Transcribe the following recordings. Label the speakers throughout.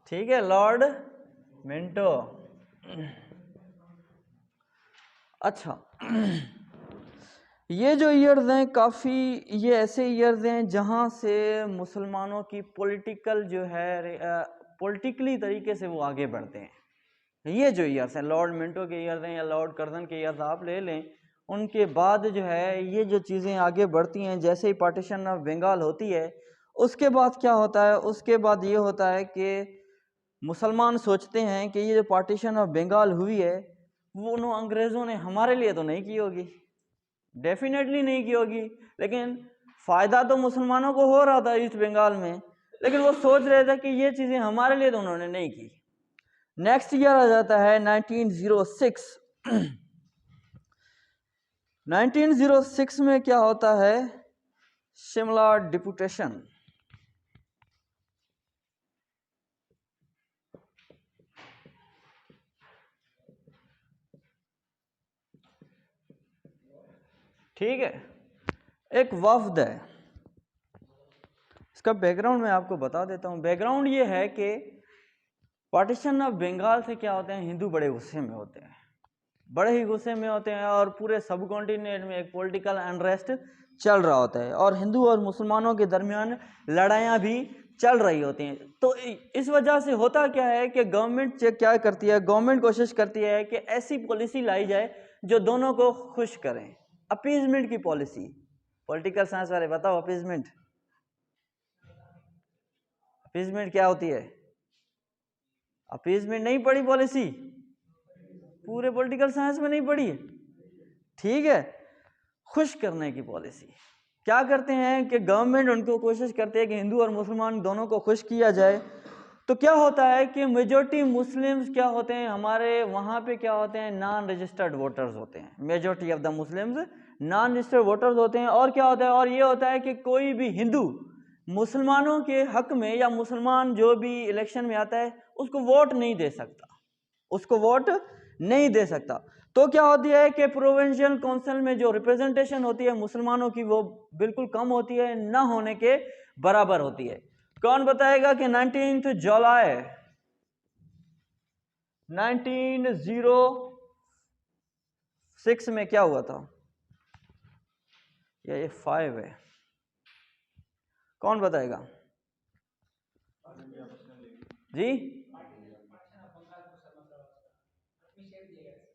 Speaker 1: ठीक है, Lord Minto. अच्छा, ये जो ईयर्स हैं काफ़ी, ये ऐसे ईयर्स हैं जहाँ से मुसलमानों की पॉलिटिकल जो है पॉलिटिकली तरीके से वो आगे बढ़ते हैं। ये जो ईयर्स हैं, लॉर्ड मिंटो के ईयर्स हैं या लॉर्ड कर्जन के ईयर्स आप ले लें, उनके बाद जो है ये जो चीज़ें आगे बढ़ती हैं। जैसे ही पार्टीशन ऑफ बंगाल होती है, उसके बाद क्या होता है, उसके बाद ये होता है कि मुसलमान सोचते हैं कि ये जो पार्टीशन ऑफ बंगाल हुई है वो उन अंग्रेज़ों ने हमारे लिए तो नहीं की होगी, डेफिनेटली नहीं की होगी, लेकिन फ़ायदा तो मुसलमानों को हो रहा था ईस्ट बंगाल में, लेकिन वो सोच रहे थे कि ये चीज़ें हमारे लिए तो उन्होंने नहीं की। नेक्स्ट ईयर आ जाता है 1906। 1906 में क्या होता है, शिमला डिपुटेशन। ठीक है, एक वफ्द है। इसका बैकग्राउंड मैं आपको बता देता हूँ। बैकग्राउंड ये है कि पार्टीशन ऑफ बंगाल से क्या होते हैं, हिंदू बड़े गुस्से में होते हैं, बड़े ही गुस्से में होते हैं, और पूरे सब कॉन्टिनेंट में एक पॉलिटिकल अनरेस्ट चल रहा होता है और हिंदू और मुसलमानों के दरमियान लड़ाइयाँ भी चल रही होती हैं। तो इस वजह से होता क्या है कि गवर्नमेंट क्या करती है, गवर्नमेंट कोशिश करती है कि ऐसी पॉलिसी लाई जाए जो दोनों को खुश करें। अपीजमेंट की पॉलिसी। पॉलिटिकल साइंस वाले बताओ, अपीजमेंट, अपीजमेंट क्या होती है? अपीजमेंट नहीं पढ़ी पॉलिसी, पूरे पॉलिटिकल साइंस में नहीं पढ़ी है, ठीक है। खुश करने की पॉलिसी। क्या करते हैं कि गवर्नमेंट उनको कोशिश करती है कि हिंदू और मुसलमान दोनों को खुश किया जाए। तो क्या होता है कि मेजॉरिटी मुस्लिम्स क्या होते हैं हमारे वहाँ पे, क्या होते हैं, नॉन रजिस्टर्ड वोटर्स होते हैं। Majority of the Muslims non registered voters होते हैं। और क्या होता है, और ये होता है कि कोई भी हिंदू मुसलमानों के हक में या मुसलमान जो भी इलेक्शन में आता है उसको वोट नहीं दे सकता, उसको वोट नहीं दे सकता। तो क्या होती है कि प्रोविंशियल काउंसिल में जो रिप्रेजेंटेशन होती है मुसलमानों की वो बिल्कुल कम होती है, ना होने के बराबर होती है। कौन बताएगा कि 19 जुलाई 1906 में क्या हुआ था? ये 5 है, कौन बताएगा जी?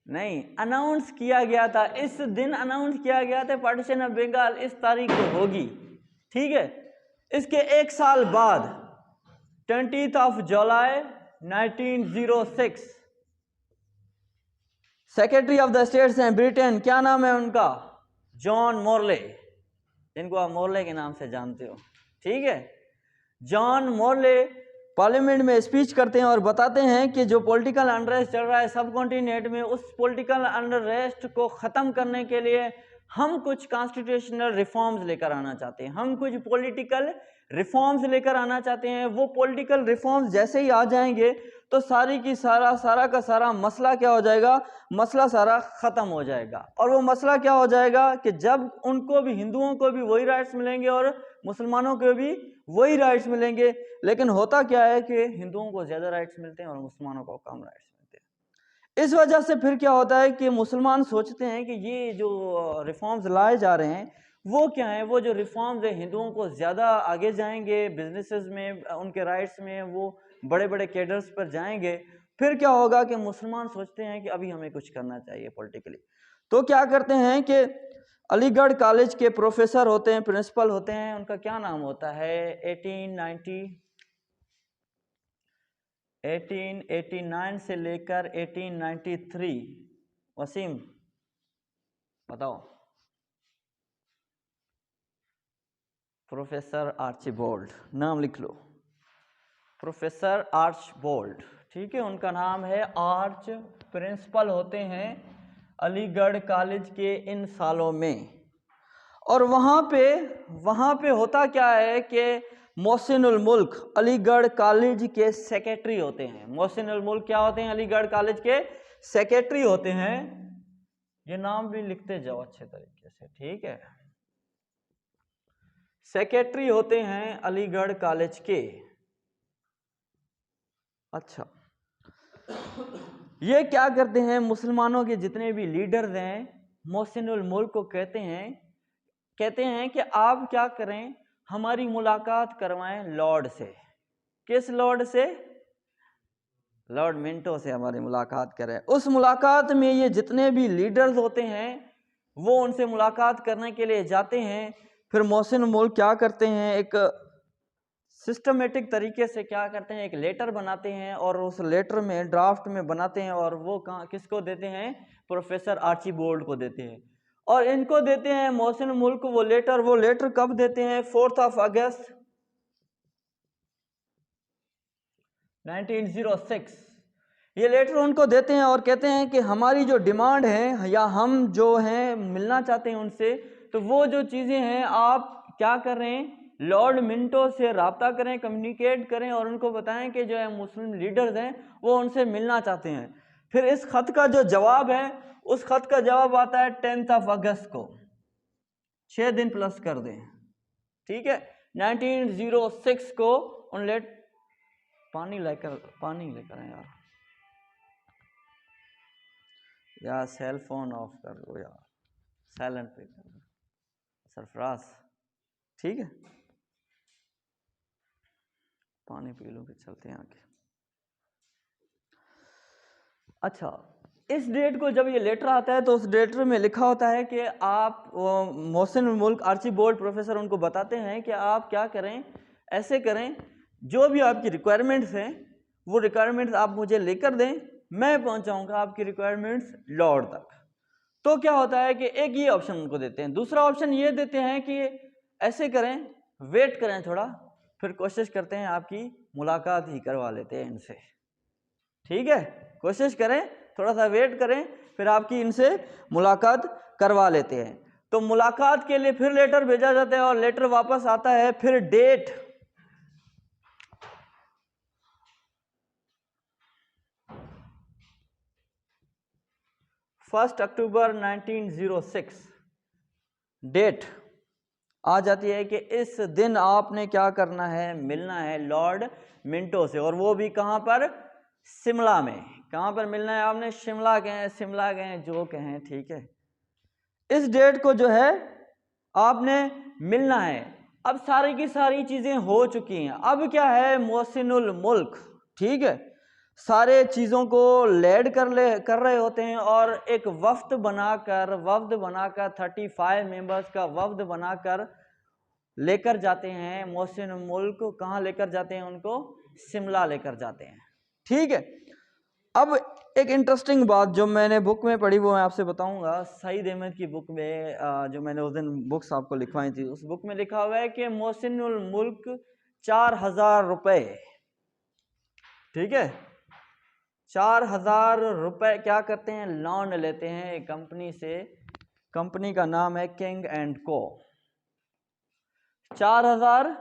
Speaker 1: नहीं, अनाउंस किया गया था, इस दिन अनाउंस किया गया था पार्टीशन ऑफ बंगाल इस तारीख को होगी, ठीक है। इसके एक साल बाद 20 जुलाई 1906 सेक्रेटरी ऑफ द स्टेट्स हैं ब्रिटेन, क्या नाम है उनका? जॉन मोरले, जिनको आप मोरले के नाम से जानते हो, ठीक है। जॉन मोरले पार्लियामेंट में स्पीच करते हैं और बताते हैं कि जो पॉलिटिकल अनरेस्ट चल रहा है सब कॉन्टिनेंट में, उस पॉलिटिकल अनरेस्ट को ख़त्म करने के लिए हम कुछ कॉन्स्टिट्यूशनल रिफॉर्म्स लेकर आना चाहते हैं, हम कुछ पॉलिटिकल रिफॉर्म्स लेकर आना चाहते हैं। वो पॉलिटिकल रिफॉर्म्स जैसे ही आ जाएंगे तो सारी की सारा का सारा मसला क्या हो जाएगा, मसला सारा ख़त्म हो जाएगा। और वो मसला क्या हो जाएगा कि जब उनको भी, हिंदुओं को भी वही राइट्स मिलेंगे और मुसलमानों को भी वही राइट्स मिलेंगे। लेकिन होता क्या है कि हिंदुओं को ज़्यादा राइट्स मिलते हैं और मुसलमानों को कम राइट्स मिलते हैं। इस वजह से फिर क्या होता है कि मुसलमान सोचते हैं कि ये जो रिफॉर्म्स लाए जा रहे हैं वो क्या है, वो जो रिफॉर्म्स है हिंदुओं को ज़्यादा आगे जाएंगे, बिजनेसेस में उनके राइट्स में वो बड़े बड़े कैडर्स पर जाएंगे। फिर क्या होगा कि मुसलमान सोचते हैं कि अभी हमें कुछ करना चाहिए पॉलिटिकली। तो क्या करते हैं कि अलीगढ़ कॉलेज के प्रोफेसर होते हैं, प्रिंसिपल होते हैं, उनका क्या नाम होता है, 1889 से लेकर 1893, वसीम बताओ। प्रोफेसर आर्चिबोल्ड, नाम लिख लो, प्रोफेसर आर्चबोल्ड, ठीक है, उनका नाम है। आर्च प्रिंसिपल होते हैं अलीगढ़ कॉलेज के इन सालों में। और वहाँ पे होता क्या है कि मोहसिनुल मुल्क अलीगढ़ कॉलेज के सेक्रेटरी होते हैं। मोहसिनुल मुल्क क्या होते हैं? अलीगढ़ कॉलेज के सेक्रेटरी होते हैं। ये नाम भी लिखते जाओ अच्छे तरीके से, ठीक है। सेक्रेटरी होते हैं अलीगढ़ कॉलेज के। अच्छा, ये क्या करते हैं, मुसलमानों के जितने भी लीडर्स हैं मोहसिनुल मुल्क को कहते हैं कि आप क्या करें, हमारी मुलाकात करवाएं लॉर्ड से। किस लॉर्ड से? लॉर्ड मिंटो से हमारी मुलाकात करें। उस मुलाकात में ये जितने भी लीडर्स होते हैं वो उनसे मुलाकात करने के लिए जाते हैं। फिर मोहसिन मुल्क क्या करते हैं, एक सिस्टमेटिक तरीके से क्या करते हैं, एक लेटर बनाते हैं और उस लेटर में ड्राफ्ट में बनाते हैं और वो किसको देते हैं, प्रोफेसर आर्चीबोल्ड को देते हैं। और इनको देते हैं मोहसिन मुल्क वो लेटर कब देते हैं, 4 अगस्त 1906 ये लेटर उनको देते हैं और कहते हैं कि हमारी जो डिमांड है या हम जो हैं मिलना चाहते हैं उनसे, तो वो जो चीज़ें हैं आप क्या कर रहे हैं, लॉर्ड मिंटो से रब्ता करें, कम्युनिकेट करें और उनको बताएं कि जो है मुस्लिम लीडर्स हैं वो उनसे मिलना चाहते हैं। फिर इस खत का जो जवाब है, उस खत का जवाब आता है 10 अगस्त को, 6 दिन प्लस कर दें, ठीक है। 1906 को उन पानी लेकर आए यार सेल फोन ऑफ कर दो यार, साइलेंट पे कर दो सरफराज, ठीक है। पानी पी लो, फिर चलते हैं आगे। अच्छा, इस डेट को जब ये लेटर आता है तो उस लेटर में लिखा होता है कि आप मोहसिन मुल्क आर्चीबोल्ड प्रोफेसर उनको बताते हैं कि आप क्या करें, ऐसे करें, जो भी आपकी रिक्वायरमेंट्स हैं वो रिक्वायरमेंट्स आप मुझे लेकर दें, मैं पहुंचाऊंगा आपकी रिक्वायरमेंट्स लॉर्ड तक। तो क्या होता है कि एक ये ऑप्शन उनको देते हैं। दूसरा ऑप्शन ये देते हैं कि ऐसे करें, वेट करें थोड़ा, फिर कोशिश करते हैं आपकी मुलाकात ही करवा लेते हैं इनसे, ठीक है। कोशिश करें, थोड़ा सा वेट करें, फिर आपकी इनसे मुलाकात करवा लेते हैं। तो मुलाकात के लिए फिर लेटर भेजा जाता है और लेटर वापस आता है। फिर डेट 1 अक्टूबर 1906 डेट आ जाती है कि इस दिन आपने क्या करना है, मिलना है लॉर्ड मिंटो से, और वो भी कहाँ पर, शिमला में। कहाँ पर मिलना है आपने, शिमला गए जो कहें, ठीक है। इस डेट को जो है आपने मिलना है। अब सारी की सारी चीजें हो चुकी हैं, अब क्या है, मोहसिनुल मुल्क, ठीक है, सारे चीज़ों को लेड कर रहे होते हैं और एक वफ्द बनाकर 35 मेंबर्स का वफ्द बनाकर लेकर जाते हैं मोहसिन मुल्क। कहाँ लेकर जाते हैं उनको, शिमला लेकर जाते हैं, ठीक है। अब एक इंटरेस्टिंग बात जो मैंने बुक में पढ़ी वो मैं आपसे बताऊंगा। सईद अहमद की बुक में जो मैंने उस दिन बुक्स आपको लिखवाई थी, उस बुक में लिखा हुआ है कि मोहसिनुल मुल्क 4000 रुपये, ठीक है, 4000 रुपये क्या करते हैं, लोन लेते हैं एक कंपनी से। कंपनी का नाम है किंग एंड को। 4000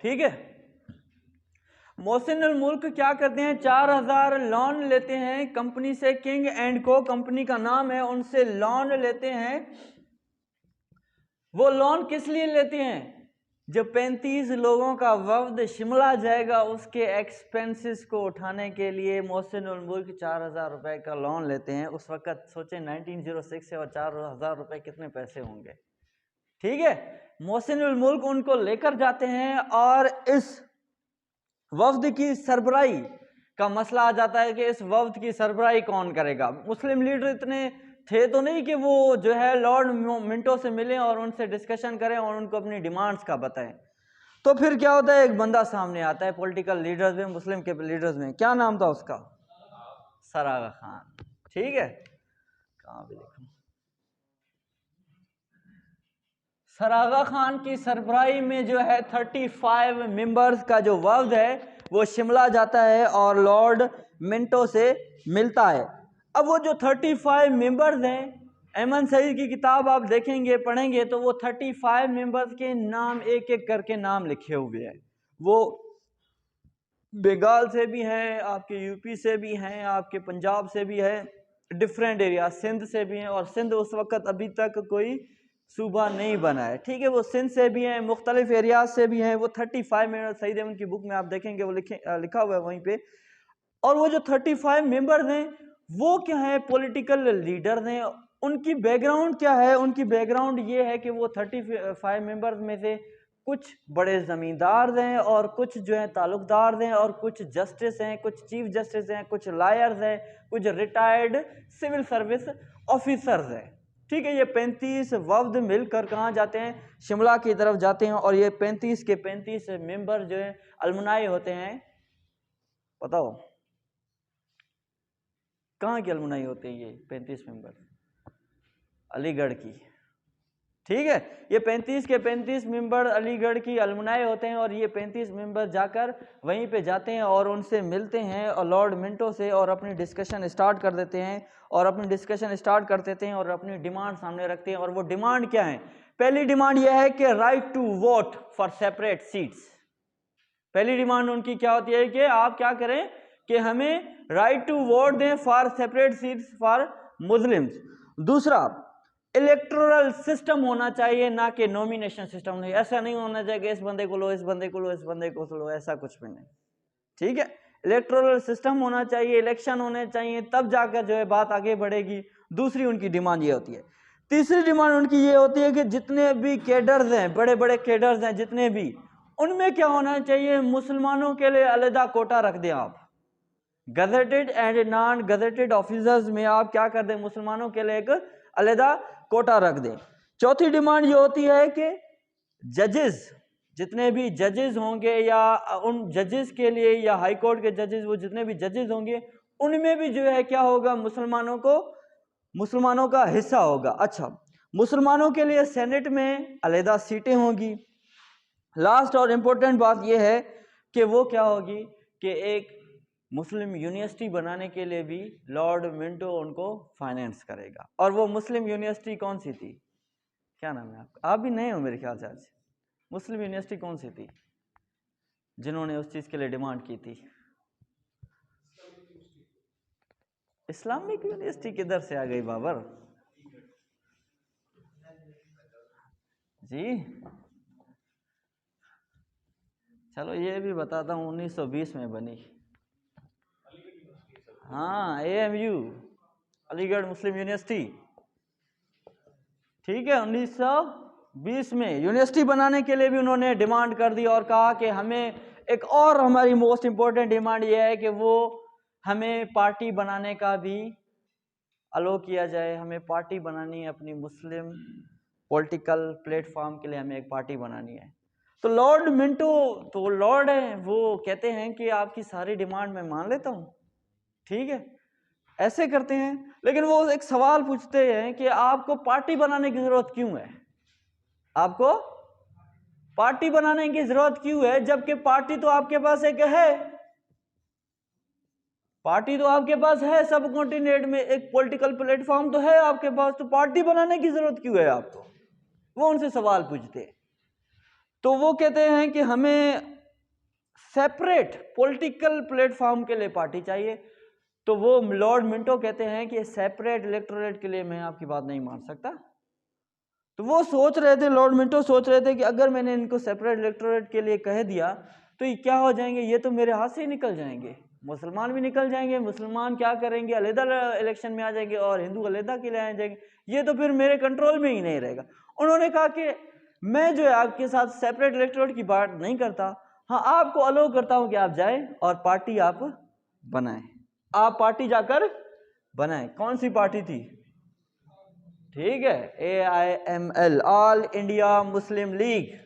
Speaker 1: ठीक है। मोहसिनुल मुल्क क्या करते हैं, 4000 लोन लेते हैं कंपनी से, किंग एंड को कंपनी का नाम है, उनसे लोन लेते हैं। वो लोन किस लिए लेते हैं, जब 35 लोगों का वफ्द शिमला जाएगा उसके एक्सपेंसेस को उठाने के लिए मोहसिनुल मुल्क 4000 रुपए का लोन लेते हैं। उस वक्त सोचें 1906 से और 4000 रुपए कितने पैसे होंगे, ठीक है। मोहसिनुल मुल्क उनको लेकर जाते हैं और इस वफ्द की सरबराही का मसला आ जाता है कि इस वफ्द की सरबराही कौन करेगा। मुस्लिम लीडर इतने थे तो नहीं कि वो जो है लॉर्ड मिंटो से मिलें और उनसे डिस्कशन करें और उनको अपनी डिमांड्स का बताएं। तो फिर क्या होता है, एक बंदा सामने आता है पॉलिटिकल लीडर्स में, मुस्लिम के लीडर्स में, क्या नाम था उसका, सर आगा खान, ठीक है। कहाँ भी लिखूं, सर आगा खान की सरबराही में जो है 35 मेंबर्स का जो वफ्द है वो शिमला जाता है और लॉर्ड मिंटो से मिलता है। अब वो जो 35 मेंबर्स हैं, अहमद सईद की किताब आप देखेंगे पढ़ेंगे तो वो 35 मेंबर्स के नाम एक एक करके नाम लिखे हुए हैं। वो बंगाल से भी हैं, आपके यूपी से भी हैं, आपके पंजाब से भी है, डिफरेंट एरिया, सिंध से भी हैं, और सिंध उस वक्त अभी तक कोई सूबा नहीं बना है, ठीक है। वो सिंध से भी हैं, मुख्तलिफ एरियाज से भी हैं। वो 35 मेंबर, सईद अहमद की बुक में आप देखेंगे वो लिखा हुआ है वहीं पे। और वो जो 35 मेंबर्स हैं वो क्या है, पॉलिटिकल लीडर हैं। उनकी बैकग्राउंड क्या है, उनकी बैकग्राउंड ये है कि वो 35 मेंबर्स में से कुछ बड़े ज़मींदार हैं, और कुछ जो है ताल्लुकदार हैं, और कुछ जस्टिस हैं, कुछ चीफ जस्टिस हैं, कुछ लायर्स हैं, कुछ रिटायर्ड सिविल सर्विस ऑफिसर्स हैं, ठीक है। ये 35 वफ्द मिलकर कहाँ जाते हैं, शिमला की तरफ जाते हैं। और ये 35 के 35 मेंबर जो है अलमुनाई होते हैं, बताओ कहाँ की अलमुनाई होते हैं ये 35 मेंबर, अलीगढ़ की, ठीक है। ये 35 के 35 मेंबर अलीगढ़ की अलमुनाई होते हैं। और ये 35 मेंबर जाकर वहीं पे जाते हैं और उनसे मिलते हैं और लॉर्ड मिंटो से, और अपनी डिस्कशन स्टार्ट कर देते हैं, और अपनी डिस्कशन स्टार्ट कर देते हैं और अपनी डिमांड सामने रखते हैं। और वो डिमांड क्या है, पहली डिमांड यह है कि right to vote for separate seats. पहली डिमांड उनकी क्या होती है कि आप क्या करें कि हमें राइट टू वोट दें for separate seats for Muslims. दूसरा, इलेक्टोरल सिस्टम होना चाहिए, ना कि नॉमिनेशन सिस्टम। नहीं, ऐसा नहीं होना चाहिए कि इस बंदे को लो, इस बंदे को लो, इस बंदे को लो, ऐसा कुछ भी नहीं, ठीक है। इलेक्टोरल सिस्टम होना चाहिए, इलेक्शन होने चाहिए, तब जाकर जो है बात आगे बढ़ेगी। दूसरी उनकी डिमांड ये होती है। तीसरी डिमांड उनकी ये होती है कि जितने भी कैडर्स हैं, बड़े बड़े कैडर्स हैं जितने भी, उनमें क्या होना चाहिए, मुसलमानों के लिए अलग कोटा रख दें आप। Gazetted and non gazetted officers में आप क्या कर दें, मुसलमानों के लिए एक अलग कोटा रख दें। चौथी डिमांड ये होती है कि जजेस, जितने भी जजेस होंगे, या उन जजेस के लिए, या हाई कोर्ट के जजेस, वो जितने भी जजेस होंगे उनमें भी जो है क्या होगा, मुसलमानों का हिस्सा होगा। अच्छा, मुसलमानों के लिए सेनेट में अलग सीटें होंगी। लास्ट और इम्पोर्टेंट बात यह है कि वो क्या होगी कि एक मुस्लिम यूनिवर्सिटी बनाने के लिए भी लॉर्ड मिंटो उनको फाइनेंस करेगा। और वो मुस्लिम यूनिवर्सिटी कौन सी थी, क्या नाम है आपका, आप भी नए हो मेरे ख्याल से आज। मुस्लिम यूनिवर्सिटी कौन सी थी जिन्होंने उस चीज़ के लिए डिमांड की थी? इस्लामिक यूनिवर्सिटी किधर से आ गई बाबर जी? चलो ये भी बताता हूँ, 1920 में बनी। हाँ, AMU, अलीगढ़ मुस्लिम यूनिवर्सिटी, ठीक है। 1920 में यूनिवर्सिटी बनाने के लिए भी उन्होंने डिमांड कर दी, और कहा कि हमें एक और, हमारी मोस्ट इम्पोर्टेंट डिमांड ये है कि वो हमें पार्टी बनाने का भी अलो किया जाए। हमें पार्टी बनानी है अपनी मुस्लिम पॉलिटिकल प्लेटफॉर्म के लिए, हमें एक पार्टी बनानी है। तो लॉर्ड मिंटो, तो लॉर्ड है, वो कहते हैं कि आपकी सारी डिमांड मैं मान लेता हूँ, ठीक है, ऐसे करते हैं। लेकिन वो एक सवाल पूछते हैं कि आपको पार्टी बनाने की जरूरत क्यों है, आपको पार्टी बनाने की जरूरत क्यों है, जबकि पार्टी तो आपके पास एक है, पार्टी तो आपके पास है, सब कॉन्टिनेंट में एक पॉलिटिकल प्लेटफॉर्म तो है आपके पास, तो पार्टी बनाने की जरूरत क्यों है आपको? वो उनसे सवाल पूछते हैं। तो वो कहते हैं कि हमें सेपरेट पॉलिटिकल प्लेटफॉर्म के लिए पार्टी चाहिए। तो वो लॉर्ड मिंटो कहते हैं कि सेपरेट इलेक्टोरेट के लिए मैं आपकी बात नहीं मान सकता। तो वो सोच रहे थे, लॉर्ड मिंटो सोच रहे थे कि अगर मैंने इनको सेपरेट इलेक्टोरेट के लिए कह दिया तो ये क्या हो जाएंगे, ये तो मेरे हाथ से ही निकल जाएंगे, मुसलमान भी निकल जाएंगे, मुसलमान क्या करेंगे, अलग इलेक्शन में आ जाएंगे, और हिंदू अलग के लिए आ जाएंगे, ये तो फिर मेरे कंट्रोल में ही नहीं रहेगा। उन्होंने कहा कि मैं जो है आपके साथ सेपरेट इलेक्टोरेट की बात नहीं करता, हाँ आपको अलो करता हूं कि आप जाएं और पार्टी आप बनाएं, आप पार्टी जाकर बनाएं। कौन सी पार्टी थी? ठीक है, AIML, all India Muslim league.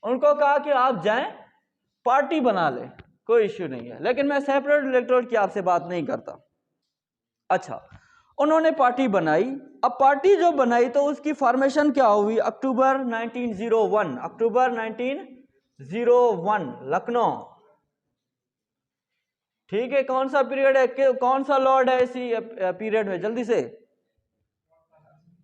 Speaker 1: उनको कहा कि आप जाएं पार्टी बना ले, कोई इश्यू नहीं है, लेकिन मैं सेपरेट इलेक्टोरेट की आपसे बात नहीं करता। अच्छा, उन्होंने पार्टी बनाई। अब पार्टी जो बनाई तो उसकी फॉर्मेशन क्या हुई, अक्टूबर 1901, अक्टूबर 1901 लखनऊ, ठीक है। कौन सा पीरियड है, कौन सा लॉर्ड है इसी पीरियड में, जल्दी से?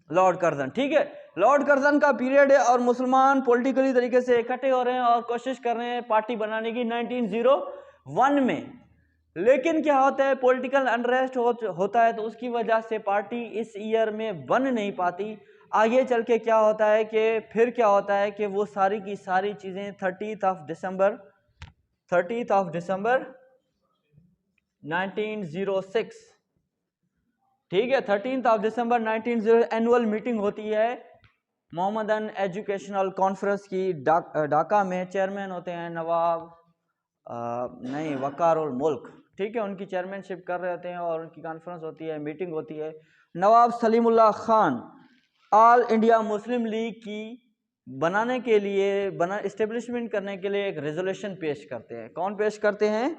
Speaker 1: लॉर्ड कर्जन, ठीक है। लॉर्ड कर्जन का पीरियड है और मुसलमान पॉलिटिकली तरीके से इकट्ठे हो रहे हैं और कोशिश कर रहे हैं पार्टी बनाने की। 1901 1 में। लेकिन क्या होता है, पॉलिटिकल अनरेस्ट होता है, तो उसकी वजह से पार्टी इस ईयर में बन नहीं पाती। आगे चल के क्या होता है कि फिर क्या होता है कि वो सारी की सारी चीज़ें 30th ऑफ दिसंबर 1906, ठीक है, 13th of December 1906 annual meeting होती है मोहम्मदन एजुकेशनल कॉन्फ्रेंस की ढाका में। चेयरमैन होते हैं नवाब नहीं वकार उल मुल्क, ठीक है, उनकी चेयरमैनशिप कर रहे होते हैं और उनकी कॉन्फ्रेंस होती है, मीटिंग होती है। Nawab Salimullah Khan All India Muslim League की बनाने के लिए इस्टेब्लिशमेंट करने के लिए एक रेजोल्यूशन पेश करते हैं। कौन पेश करते हैं?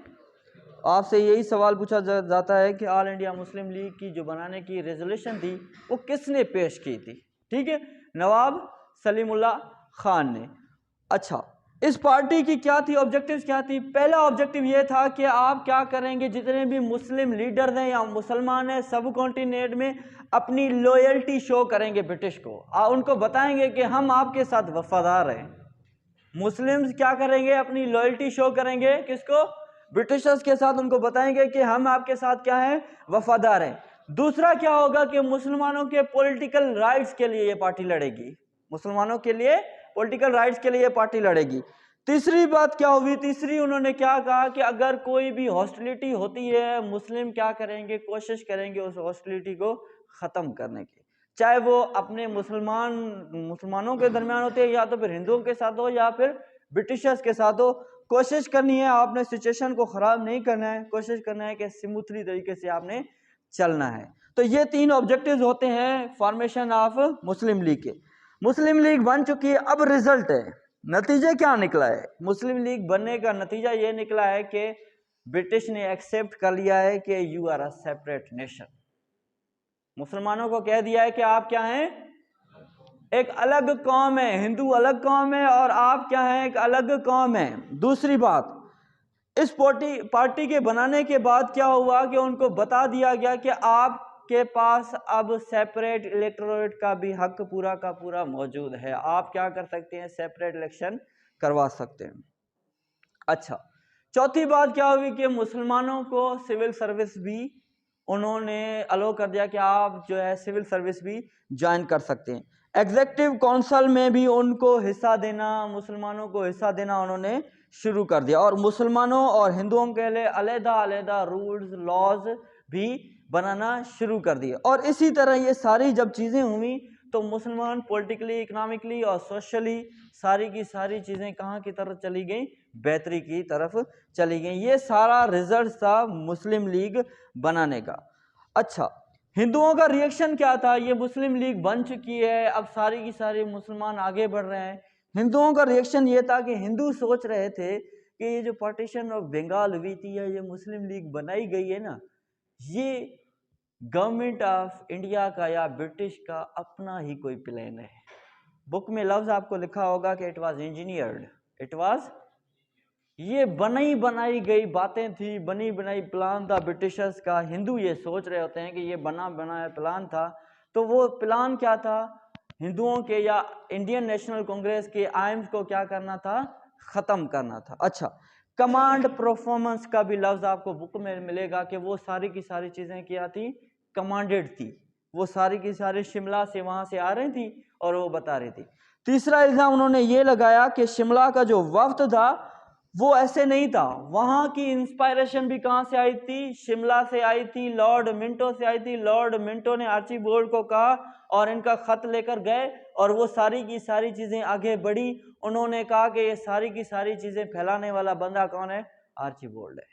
Speaker 1: आपसे यही सवाल पूछा जाता है कि ऑल इंडिया मुस्लिम लीग की जो बनाने की रेजोल्यूशन थी वो किसने पेश की थी? ठीक है, नवाब सलीमुल्लाह खान ने। अच्छा, इस पार्टी की क्या थी, ऑब्जेक्टिव्स क्या थी? पहला ऑब्जेक्टिव ये था कि आप क्या करेंगे, जितने भी मुस्लिम लीडर्स हैं या मुसलमान हैं सब कॉन्टिनेंट में अपनी लॉयल्टी शो करेंगे ब्रिटिश को। उनको बताएंगे कि हम आपके साथ वफादार हैं। मुस्लिम्स क्या करेंगे, अपनी लॉयल्टी शो करेंगे किसको? ब्रिटिशर्स के साथ। उनको बताएंगे कि हम आपके साथ क्या है, वफादार हैं। दूसरा क्या होगा कि मुसलमानों के पॉलिटिकल राइट्स के लिए ये पार्टी लड़ेगी, मुसलमानों के लिए पॉलिटिकल राइट्स के लिए ये पार्टी लड़ेगी। तीसरी बात क्या हुई, तीसरी उन्होंने क्या कहा कि अगर कोई भी हॉस्टिलिटी होती है, मुस्लिम क्या करेंगे, कोशिश करेंगे उस हॉस्टिलिटी को ख़त्म करने की, चाहे वो अपने मुसलमानों के दरमियान होते हैं या तो फिर हिंदुओं के साथ हो या फिर ब्रिटिशर्स के साथ हो। कोशिश करनी है, आपने सिचुएशन को ख़राब नहीं करना है, कोशिश करना है कि स्मूथली तरीके से आपने चलना है। तो ये 3 ऑब्जेक्टिव्स होते हैं फॉर्मेशन ऑफ मुस्लिम लीग के। मुस्लिम लीग बन चुकी है, अब रिजल्ट है, नतीजे क्या निकला है? मुस्लिम लीग बनने का नतीजा ये निकला है कि ब्रिटिश ने एक्सेप्ट कर लिया है कि you are a separate nation. मुसलमानों को कह दिया है कि आप क्या हैं, एक अलग कौम है, हिंदू अलग कौम है और आप क्या हैं, एक अलग कौम है। दूसरी बात, इस पार्टी के बनाने के बाद क्या हुआ कि उनको बता दिया गया कि आपके पास अब सेपरेट इलेक्टोरेट का भी हक पूरा का पूरा मौजूद है, आप क्या कर सकते हैं, सेपरेट इलेक्शन करवा सकते हैं। अच्छा, चौथी बात क्या हुई कि मुसलमानों को सिविल सर्विस भी उन्होंने अलो कर दिया कि आप जो है सिविल सर्विस भी ज्वाइन कर सकते हैं। एग्जीक्यूटिव काउंसिल में भी उनको हिस्सा देना, मुसलमानों को हिस्सा देना उन्होंने शुरू कर दिया और मुसलमानों और हिंदुओं के लिए अलग-अलग रूल्स लॉज भी बनाना शुरू कर दिए। और इसी तरह ये सारी जब चीज़ें हुई तो मुसलमान पॉलिटिकली, इकोनॉमिकली और सोशली सारी की सारी चीज़ें कहाँ की तरफ चली गई, बेहतरी की तरफ चली गई। ये सारा रिजल्ट था मुस्लिम लीग बनाने का। अच्छा, हिंदुओं का रिएक्शन क्या था? ये मुस्लिम लीग बन चुकी है, अब सारी की सारी मुसलमान आगे बढ़ रहे हैं। हिंदुओं का रिएक्शन ये था कि हिंदू सोच रहे थे कि ये जो पार्टीशन ऑफ बंगाल हुई थी या ये मुस्लिम लीग बनाई गई है ना, ये गवर्नमेंट ऑफ इंडिया का या ब्रिटिश का अपना ही कोई प्लान है। बुक में लफ्ज़ आपको लिखा होगा कि it was engineered, it was, ये बनी बनाई गई बातें थी, बनी बनाई प्लान था ब्रिटिशर्स का। हिंदू ये सोच रहे होते हैं कि ये बना बनाया प्लान था। तो वो प्लान क्या था? हिंदुओं के या इंडियन नेशनल कांग्रेस के आइम्स को क्या करना था? ख़त्म करना था। अच्छा, कमांड परफॉर्मेंस का भी लफ्ज़ आपको बुक में मिलेगा कि वो सारी की सारी चीज़ें क्या थी, कमांडेड थी। वो सारी की सारी शिमला से वहाँ से आ रही थी और वो बता रही थी। तीसरा इल्ज़ाम उन्होंने ये लगाया कि शिमला का जो वफ्द था वो ऐसे नहीं था, वहाँ की इंस्पायरेशन भी कहाँ से आई थी? शिमला से आई थी, लॉर्ड मिंटो से आई थी। लॉर्ड मिंटो ने आर्चीबोल्ड को कहा और इनका खत लेकर गए और वो सारी की सारी चीज़ें आगे बढ़ी। उन्होंने कहा कि ये सारी की सारी चीज़ें फैलाने वाला बंदा कौन है? आर्चीबोल्ड है।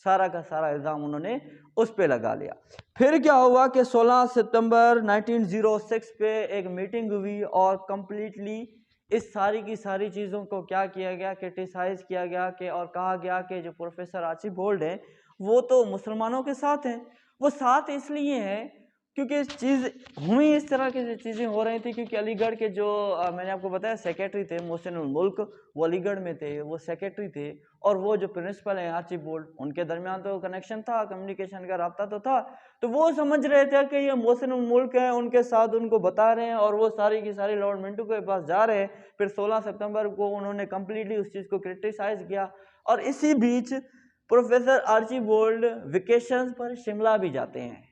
Speaker 1: सारा का सारा इल्ज़ाम उन्होंने उस पे लगा लिया। फिर क्या हुआ कि 16 सितंबर 1906 पे एक मीटिंग हुई और कंप्लीटली इस सारी की सारी चीज़ों को क्या किया गया, क्रिटिसाइज़ किया गया कि और कहा गया कि जो प्रोफेसर आर्चीबोल्ड हैं वो तो मुसलमानों के साथ हैं। वो साथ इसलिए हैं क्योंकि चीज़ हुई, इस तरह की चीज़ें हो रही थी क्योंकि अलीगढ़ के जो मैंने आपको बताया सेक्रेटरी थे मोहसिन उल मुल्क, वो अलीगढ़ में थे, वो सेक्रेटरी थे। और वो जो प्रिंसिपल हैं आर्चीबोल्ड, उनके दरमियान तो कनेक्शन था, कम्युनिकेशन का राब्ता तो था। तो वो समझ रहे थे कि ये मोहसिन उल मुल्क हैं, उनके साथ उनको बता रहे हैं और वो सारी की सारी लॉर्ड मिंटो के पास जा रहे हैं। फिर 16 सितंबर को उन्होंने कम्प्लीटली उस चीज़ को क्रिटिसाइज़ किया और इसी बीच प्रोफेसर आर्चीबोल्ड वेकेशन पर शिमला भी जाते हैं,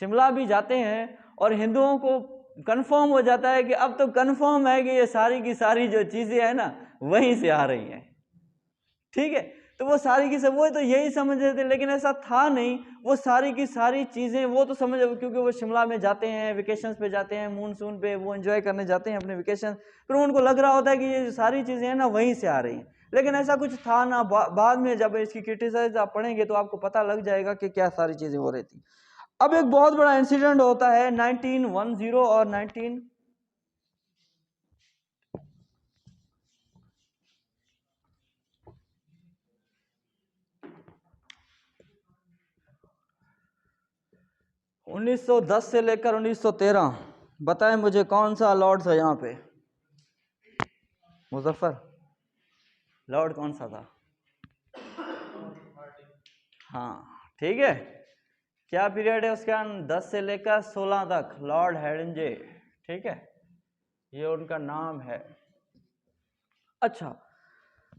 Speaker 1: शिमला भी जाते हैं, और हिंदुओं को कंफर्म हो जाता है कि अब तो कंफर्म है कि ये सारी की सारी जो चीजें हैं ना वहीं से आ रही हैं। ठीक है, तो वो सारी की सब वो तो यही समझ रहे थे, लेकिन ऐसा था नहीं। वो सारी की सारी चीजें वो तो समझ, क्योंकि वो शिमला में जाते हैं, वेकेशंस पे जाते हैं, मूनसून पे वो एंजॉय करने जाते हैं अपने वेकेशन, फिर उनको लग रहा होता है कि ये सारी चीजें हैं ना वहीं से आ रही हैं, लेकिन ऐसा कुछ था ना। बाद में जब इसकी क्रिटिसाइज आप पढ़ेंगे तो आपको पता लग जाएगा कि क्या सारी चीजें हो रही थी। अब एक बहुत बड़ा इंसिडेंट होता है 1910 और 1910 से लेकर 1913। बताएं मुझे कौन सा लॉर्ड था यहाँ पे? मुजफ्फर, लॉर्ड कौन सा था? हाँ ठीक है, क्या पीरियड है उसका? 10 से लेकर 16 तक लॉर्ड हेडिंजे। ठीक है, ये उनका नाम है। अच्छा,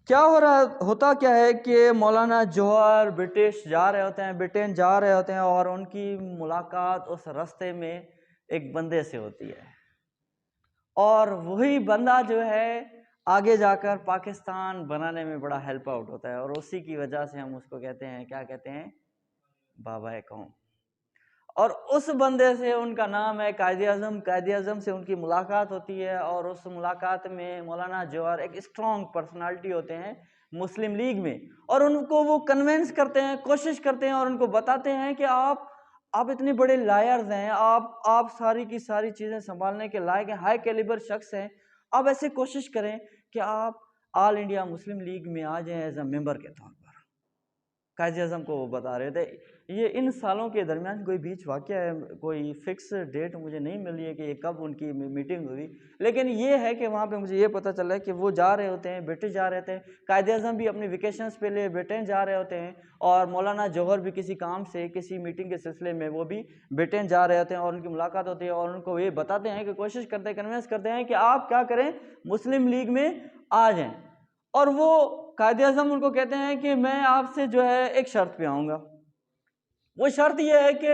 Speaker 1: क्या हो रहा होता क्या है कि मौलाना जौहर ब्रिटिश जा रहे होते हैं, ब्रिटेन जा रहे होते हैं, और उनकी मुलाकात उस रास्ते में एक बंदे से होती है, और वही बंदा जो है आगे जाकर पाकिस्तान बनाने में बड़ा हेल्प आउट होता है, और उसी की वजह से हम उसको कहते हैं, क्या कहते हैं? बाबा कौम। और उस बंदे से उनका नाम है कायदे आज़म। कायदे आज़म से उनकी मुलाकात होती है, और उस मुलाकात में मौलाना जौहर एक स्ट्रॉन्ग पर्सनालिटी होते हैं मुस्लिम लीग में, और उनको वो कन्वेंस करते हैं, कोशिश करते हैं, और उनको बताते हैं कि आप इतने बड़े लायर्स हैं, आप सारी की सारी चीज़ें संभालने के लायक हैं, हाई कैलिबर शख्स हैं, आप ऐसे कोशिश करें कि आप ऑल इंडिया मुस्लिम लीग में आ जाएं एज अ मेंबर के तौर पर। कायदे आज़म को वो बता रहे थे। ये इन सालों के दरमियान कोई बीच वाक़या है, कोई फिक्स डेट मुझे नहीं मिली है कि ये कब उनकी मीटिंग हुई, लेकिन ये है कि वहाँ पे मुझे ये पता चला है कि वो जा रहे होते हैं, ब्रिटिश जा रहे थे, कायदे आज़म भी अपनी वेकेशंस पे लिए ब्रिटेन जा रहे होते हैं, और मौलाना जौहर भी किसी काम से, किसी मीटिंग के सिलसिले में वो भी ब्रिटेन जा रहे होते हैं, और उनकी मुलाकात होती है, और उनको ये बताते हैं कि कोशिश करते हैं, कन्विंस करते हैं कि आप क्या करें, मुस्लिम लीग में आ जाएं। और वो कायदे आज़म उनको कहते हैं कि मैं आपसे जो है एक शर्त पे आऊँगा। वो शर्त ये है कि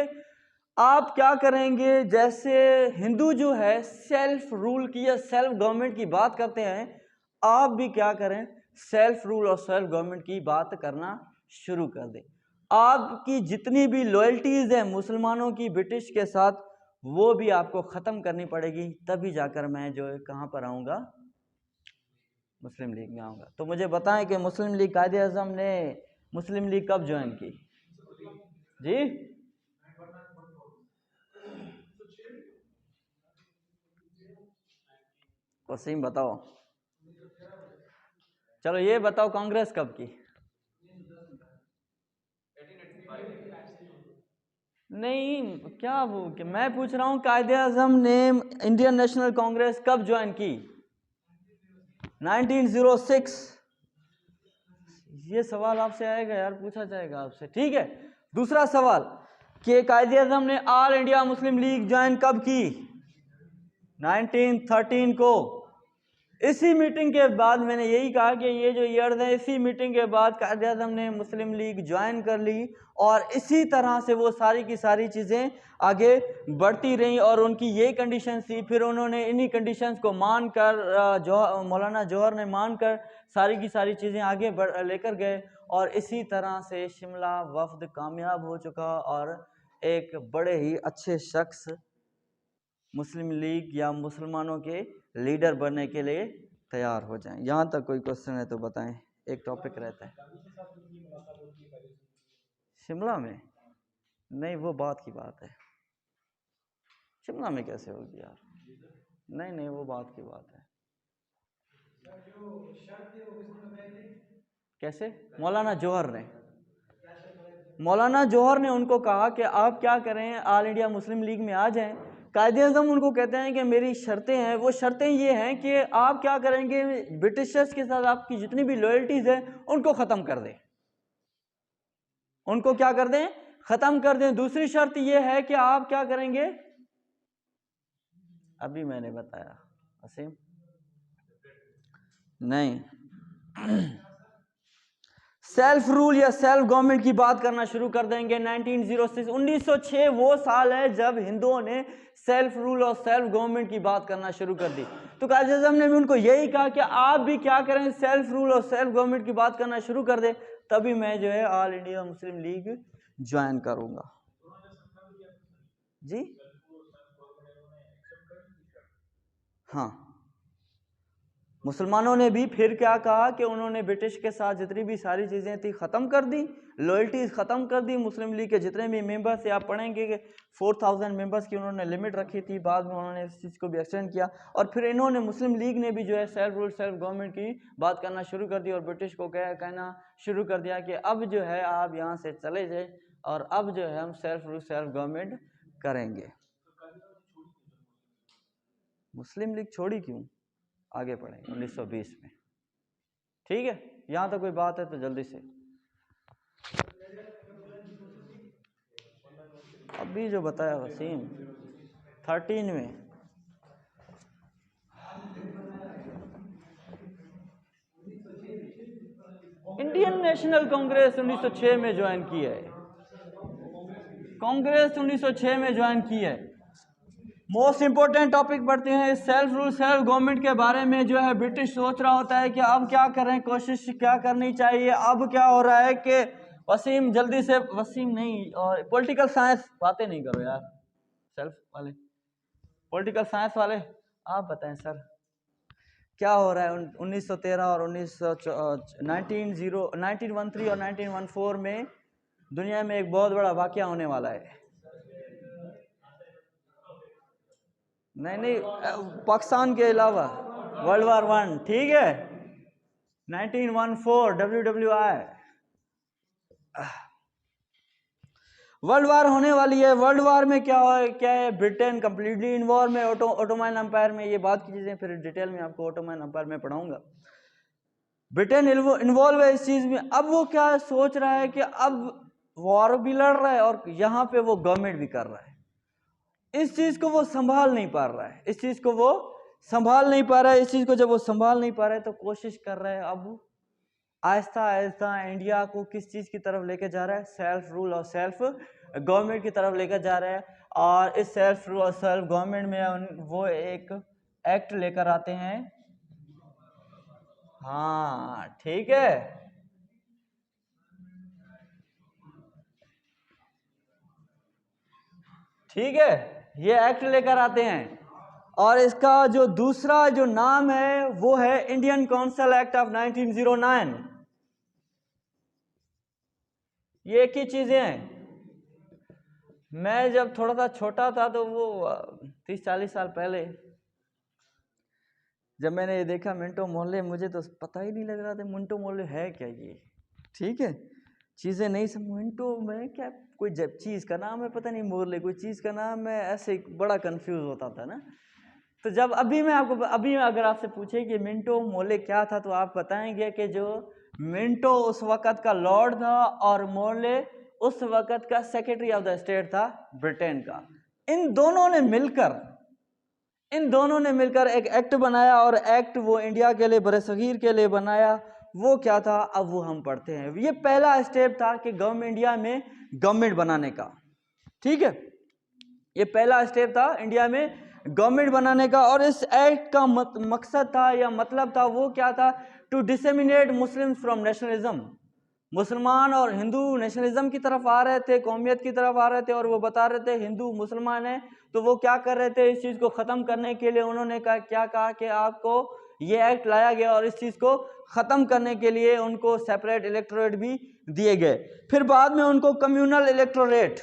Speaker 1: आप क्या करेंगे, जैसे हिंदू जो है सेल्फ रूल की या सेल्फ गवर्नमेंट की बात करते हैं, आप भी क्या करें, सेल्फ रूल और सेल्फ गवर्नमेंट की बात करना शुरू कर दें। आपकी जितनी भी लॉयल्टीज़ हैं मुसलमानों की ब्रिटिश के साथ, वो भी आपको ख़त्म करनी पड़ेगी, तभी जाकर मैं जो है कहाँ पर आऊँगा, मुस्लिम लीग में आऊँगा। तो मुझे बताएं कि मुस्लिम लीग, कायदे आज़म ने मुस्लिम लीग कब ज्वाइन की? जी, वसीम बताओ। चलो ये बताओ, कांग्रेस कब की? नहीं, क्या वो कि मैं पूछ रहा हूँ कायदे आज़म ने इंडियन नेशनल कांग्रेस कब ज्वाइन की? 1906। ये सवाल आपसे आएगा यार, पूछा जाएगा आपसे। ठीक है, दूसरा सवाल कि कायदे आज़म ने all India Muslim league join कब की? 1913 को। इसी मीटिंग के बाद, मैंने यही कहा कि ये जो ईयर्स हैं, इसी मीटिंग के बाद कायदे आज़म ने मुस्लिम लीग ज्वाइन कर ली, और इसी तरह से वो सारी की सारी चीज़ें आगे बढ़ती रहीं, और उनकी यही कंडीशन थी। फिर उन्होंने इन्हीं कंडीशंस को मानकर, मौलाना जौहर ने मानकर सारी की सारी चीज़ें आगे लेकर गए, और इसी तरह से शिमला वफ्द कामयाब हो चुका, और एक बड़े ही अच्छे शख्स मुस्लिम लीग या मुसलमानों के लीडर बनने के लिए तैयार हो जाएं। यहाँ तक कोई क्वेश्चन है तो बताएं, एक टॉपिक रहता है। शिमला में? नहीं, वो बात की बात है, शिमला में कैसे होगी यार? नहीं नहीं, वो बात की बात है। कैसे? मौलाना जौहर ने उनको कहा कि आप क्या करें, ऑल इंडिया मुस्लिम लीग में आ जाएं। कायदे आज़म उनको कहते हैं कि मेरी शर्तें हैं, वो शर्तें ये हैं कि आप क्या करेंगे, ब्रिटिशर्स के साथ आपकी जितनी भी लॉयल्टीज़ हैं उनको ख़त्म कर दें, उनको क्या कर दें, ख़त्म कर दें। दूसरी शर्त ये है कि आप क्या करेंगे, अभी मैंने बताया वसीम, नहीं सेल्फ रूल या सेल्फ गवर्नमेंट की बात करना शुरू कर देंगे। 1906 1906 वो साल है जब हिंदुओं ने सेल्फ रूल और सेल्फ गवर्नमेंट की बात करना शुरू कर दी। तो कायद आज़म ने भी उनको यही कहा कि आप भी क्या करें, सेल्फ रूल और सेल्फ गवर्नमेंट की बात करना शुरू कर दे, तभी मैं जो है all India Muslim league join करूंगा। जी हाँ, मुसलमानों ने भी फिर क्या कहा कि उन्होंने ब्रिटिश के साथ जितनी भी सारी चीज़ें थी ख़त्म कर दी, लॉयल्टीज़ ख़त्म कर दी। मुस्लिम लीग के जितने भी मेंबर्स थे, आप पढ़ेंगे कि 4000 मेंबर्स की उन्होंने लिमिट रखी थी, बाद में उन्होंने इस चीज़ को भी एक्सटेंड किया। और फिर इन्होंने मुस्लिम लीग ने भी जो है सेल्फ रूल सेल्फ गवर्नमेंट की बात करना शुरू कर दी और ब्रिटिश को कहना शुरू कर दिया कि अब जो है आप यहाँ से चले जाए और अब जो है हम सेल्फ रूल सेल्फ गवर्नमेंट करेंगे। मुस्लिम लीग छोड़ी क्यों, आगे पढ़ेंगे 1920 में। ठीक है, यहां तक कोई बात है तो जल्दी से। अभी जो बताया वसीम 13 में इंडियन नेशनल कांग्रेस 1906 में ज्वाइन की है। कांग्रेस 1906 में ज्वाइन की है। मोस्ट इंपॉर्टेंट टॉपिक पढ़ते हैं सेल्फ रूल सेल्फ गवर्नमेंट के बारे में। जो है ब्रिटिश सोच रहा होता है कि अब क्या करें, कोशिश क्या करनी चाहिए। अब क्या हो रहा है कि वसीम जल्दी से, वसीम नहीं और पॉलिटिकल साइंस बातें नहीं करो यार, सेल्फ वाले पॉलिटिकल साइंस वाले आप बताएं सर क्या हो रहा है। 1913 और 1913 और 1914 में दुनिया में एक बहुत बड़ा वाकया होने वाला है। नहीं, पाकिस्तान के अलावा वर्ल्ड वार 1, ठीक है, 1914 WWI वर्ल्ड वार होने वाली है। वर्ल्ड वार में क्या है, ब्रिटेन कंप्लीटली इन्वॉल्व है ओटोमन एम्पायर में। ये बात की चीजें फिर डिटेल में आपको ओटोमन एम्पायर में पढ़ाऊंगा। ब्रिटेन इन्वॉल्व है इस चीज में। अब वो क्या सोच रहा है कि अब वॉर भी लड़ रहा है और यहाँ पे वो गवर्नमेंट भी कर रहा है। इस चीज को वो संभाल नहीं पा रहा है, इस चीज को वो संभाल नहीं पा रहा है। इस चीज को जब वो संभाल नहीं पा रहा है तो कोशिश कर रहा है अब आहिस्ता आहिस्ता इंडिया को किस चीज की तरफ लेकर जा रहा है, सेल्फ रूल और सेल्फ गवर्नमेंट की तरफ लेकर जा रहा है। और इस सेल्फ रूल और सेल्फ गवर्नमेंट में वो एक एक्ट लेकर आते हैं। हाँ ठीक है, ठीक है, ये एक्ट लेकर आते हैं और इसका जो दूसरा जो नाम है वो है इंडियन काउंसिल एक्ट ऑफ 1909। ये एक ही चीजें हैं। मैं जब थोड़ा सा छोटा था तो वो 30-40 साल पहले जब मैंने ये देखा मिंटो मोहल्ले, मुझे तो पता ही नहीं लग रहा था मिंटो मोहल्ले है क्या ये। ठीक है, चीज़ें नहीं समझ, मिंटो में क्या कोई जब चीज़ का नाम है, पता नहीं मोहल्ले कोई चीज़ का नाम है, ऐसे बड़ा कंफ्यूज होता था ना। तो जब अभी मैं आपको अभी अगर आपसे पूछे कि मिंटो मोहल्ले क्या था तो आप बताएंगे कि जो मिंटो उस वक़्त का लॉर्ड था और मोहल्ले उस वक़्त का सेक्रेटरी ऑफ द स्टेट था ब्रिटेन का। इन दोनों ने मिलकर एक एक्ट बनाया और एक्ट वो इंडिया के लिए बरसगीर के लिए बनाया। वो क्या था, अब वो हम पढ़ते हैं। ये पहला स्टेप था कि गवर्नमेंट इंडिया में गवर्नमेंट बनाने का। ठीक है, ये पहला स्टेप था इंडिया में गवर्नमेंट बनाने का। और इस एक्ट का मकसद था या मतलब था वो क्या था, to disseminate Muslim from nationalism. मुसलमान और हिंदू नेशनलिज्म की तरफ आ रहे थे, कौमियत की तरफ आ रहे थे और वो बता रहे थे हिंदू मुसलमान हैं। तो वो क्या कर रहे थे, इस चीज़ को ख़त्म करने के लिए उन्होंने क्या कहा कि आपको ये एक्ट लाया गया और इस चीज़ को ख़त्म करने के लिए उनको सेपरेट इलेक्टोरेट भी दिए गए। फिर बाद में उनको कम्युनल इलेक्टोरेट,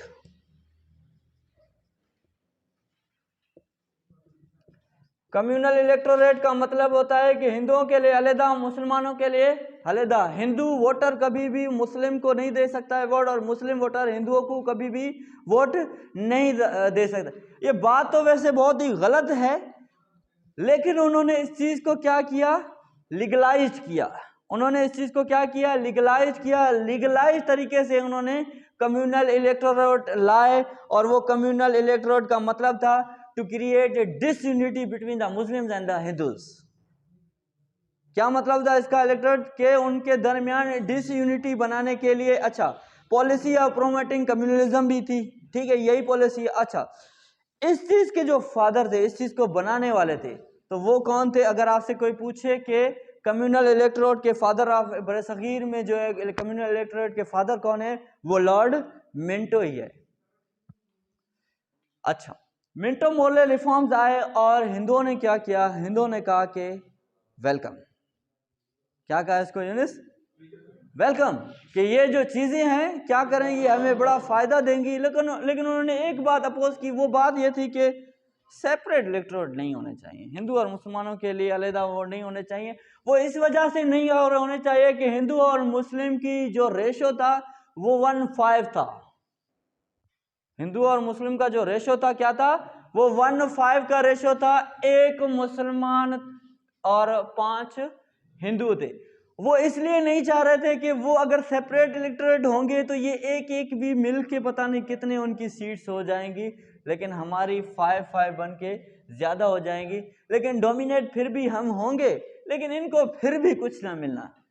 Speaker 1: कम्युनल इलेक्टोरेट का मतलब होता है कि हिंदुओं के लिए अलग, मुसलमानों के लिए अलग। हिंदू वोटर कभी भी मुस्लिम को नहीं दे सकता है वोट और मुस्लिम वोटर हिंदुओं को कभी भी वोट नहीं दे सकता। ये बात तो वैसे बहुत ही गलत है, लेकिन उन्होंने इस चीज़ को क्या किया, लीगलाइज किया। उन्होंने इस चीज़ को क्या किया, लीगलाइज किया। लीगलाइज तरीके से उन्होंने कम्युनल इलेक्टोरेट लाए और वो कम्युनल इलेक्टोरेट का मतलब था to create a disunity between the Muslims and the Hindus. क्या मतलब था इसका? इलेक्टोरेट के उनके दरमियान डिसयूनिटी बनाने के लिए। अच्छा, पॉलिसी ऑफ प्रोमोटिंग कम्युनलिज्म भी थी, ठीक है, यही पॉलिसी। अच्छा, इस चीज के जो फादर थे, इस चीज को बनाने वाले थे, तो वो कौन थे? अगर आपसे कोई पूछे कि कम्युनल इलेक्टोरेट के फादर ऑफ बरसगीर में जो है कम्युनल इलेक्टोरेट के फादर कौन है, वो लॉर्ड मिंटो ही है। अच्छा, मिंटो मोर्ले रिफॉर्म्स आए और हिंदुओं ने क्या किया? हिंदुओं ने कहा कि वेलकम। क्या कहा इसको यूनिस? वेलकम, कि ये जो चीजें हैं क्या करेंगी, हमें बड़ा फायदा देंगी। लेकिन उन्होंने एक बात अपोज की, वो बात ये थी कि सेपरेट इलेक्टोरेट नहीं होने चाहिए, हिंदू और मुसलमानों के लिए अलग वो नहीं होने चाहिए। वो इस वजह से नहीं होने चाहिए कि हिंदू और मुस्लिम की जो रेशो था वो 1:5 था। हिंदू और मुस्लिम का जो रेशो था क्या था? वो 1:5 का रेशो था। एक मुसलमान और 5 हिंदू थे। वो इसलिए नहीं चाह रहे थे कि वो अगर सेपरेट इलेक्टोरेट होंगे तो ये एक एक भी मिल के पता नहीं कितने उनकी सीट्स हो जाएंगी, लेकिन हमारी 5-5 बन के ज्यादा हो जाएंगी। लेकिन डोमिनेट फिर भी हम होंगे, लेकिन इनको फिर भी कुछ ना मिलना चाहिए।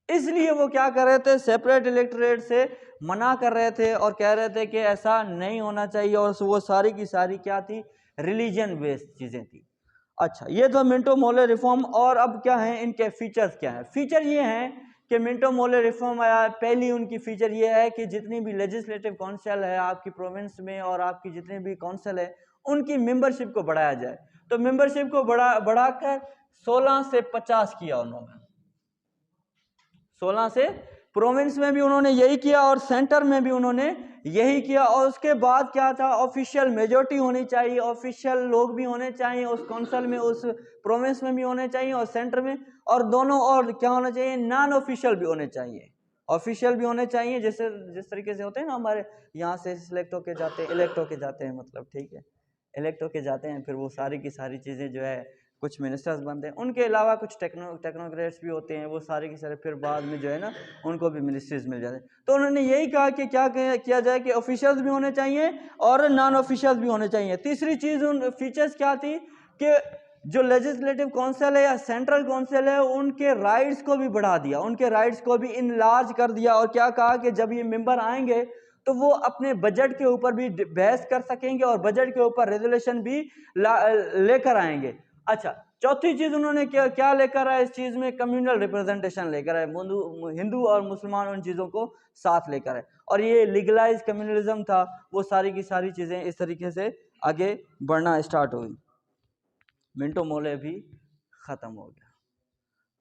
Speaker 1: इसलिए वो क्या कर रहे थे? सेपरेट इलेक्टोरेट से मना कर रहे थे और कह रहे थे कि ऐसा नहीं होना चाहिए। और वो सारी की सारी क्या थी? रिलीजन बेस्ड चीजें थी। अच्छा, ये तो मिंटो मोर्ले रिफॉर्म। और अब क्या है इनके फीचर्स? क्या है फीचर? ये हैं कि मिंटो मोर्ले रिफॉर्म आया, पहली उनकी फीचर ये है कि जितनी भी लेजिस्लेटिव काउंसिल है आपकी प्रोविंस में और आपकी जितनी भी काउंसिल है उनकी मेंबरशिप को बढ़ाया जाए। तो मेंबरशिप को बढ़ाकर 16 से 50 किया उन्होंने। 16 से प्रोविंस में भी उन्होंने यही किया और सेंटर में भी उन्होंने यही किया। और उसके बाद क्या था? ऑफिशियल मेजोरिटी होनी चाहिए, ऑफिशियल लोग भी होने चाहिए उस काउंसिल में, उस प्रोविंस में भी होने चाहिए और सेंटर में। और दोनों, और क्या होना चाहिए? नॉन ऑफिशियल भी होने चाहिए, ऑफिशियल भी होने चाहिए। जैसे जिस तरीके से होते हैं ना, हमारे यहाँ से सिलेक्ट होके जाते हैं, इलेक्ट होके जाते हैं, मतलब ठीक है, इलेक्ट होके जाते हैं, फिर वो सारी की सारी चीज़ें जो है कुछ मिनिस्टर्स बनते हैं, उनके अलावा कुछ टेक्नोक्रेट्स भी होते हैं, वो सारे के सारे फिर बाद में जो है ना उनको भी मिनिस्ट्रीज मिल जाते हैं। तो उन्होंने यही कहा कि क्या किया जाए कि ऑफिशियल्स भी होने चाहिए और नॉन ऑफिशियल्स भी होने चाहिए। तीसरी चीज़ उन फीचर्स क्या थी कि जो लेजिस्लेटिव काउंसिल है या सेंट्रल काउंसिल है उनके राइट्स को भी बढ़ा दिया, उनके राइट्स को भी इनलार्ज कर दिया। और क्या कहा कि जब ये मेंबर आएंगे तो वो अपने बजट के ऊपर भी बहस कर सकेंगे और बजट के ऊपर रेजोल्यूशन भी लेकर आएंगे। अच्छा, चौथी चीज उन्होंने क्या लेकर आए इस चीज में? कम्युनल रिप्रेजेंटेशन लेकर आए, हिंदू और मुसलमान उन चीजों को साथ लेकर आए। और ये लीगलाइज कम्युनलिज्म था, वो सारी की सारी चीजें इस तरीके से आगे बढ़ना स्टार्ट हुई। मिंटो मोर्ले भी खत्म हो गया।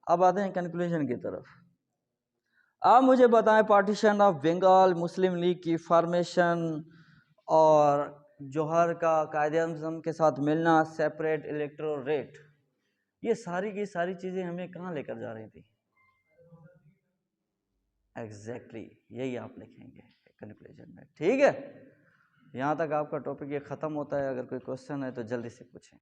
Speaker 1: अब आते हैं कंक्लूजन की तरफ। आप मुझे बताएं, partition of Bengal, Muslim League की फॉर्मेशन और जौहर का कायदे-ए-आज़म के साथ मिलना, सेपरेट इलेक्टोरेट, ये सारी की सारी चीज़ें हमें कहाँ लेकर जा रही थी? एग्जैक्टली यही आप लिखेंगे कंक्लूजन में, ठीक है। यहाँ तक आपका टॉपिक ये ख़त्म होता है। अगर कोई क्वेश्चन है तो जल्दी से पूछें।